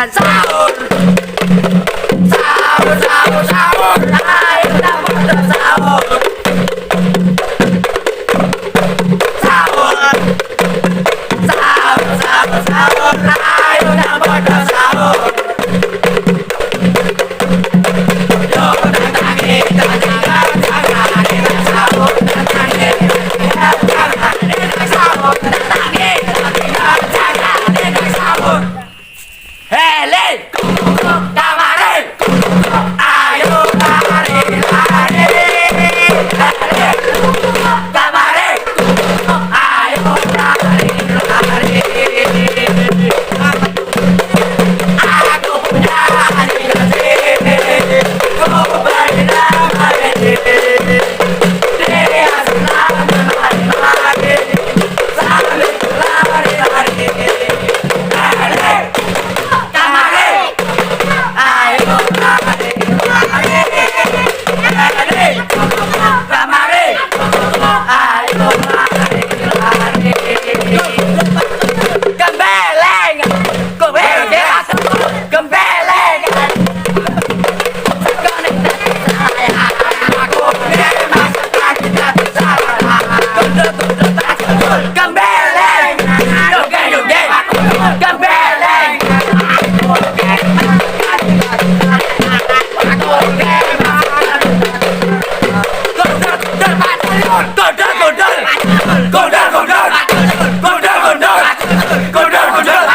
sahur, sahur, sahur, sahur, ayo kita pada sahur, sahur, sahur, sahur, sahur, ayo kita pada sahur. Yo datangi, datangi, datangi, sahur, datangi, datangi, sahur, datangi, datangi, sahur. Hele, kamari, ayo lari, lari. Hele, kamari, ayo lari, lari. Aku punya hati sendiri, ku bernama diri. Dia selalu lari-lari, selalu lari-lari. Hele, kamari, ayo lari, lari. Hele, kamari, ayo lari, lari. Gembeleng, gembeleng, gembeleng. Aku memang tidak salah. Gembeleng, gembeleng, gembeleng. Gondol, gondol, gondol, gondol, gondol, gondol, gondol, gondol.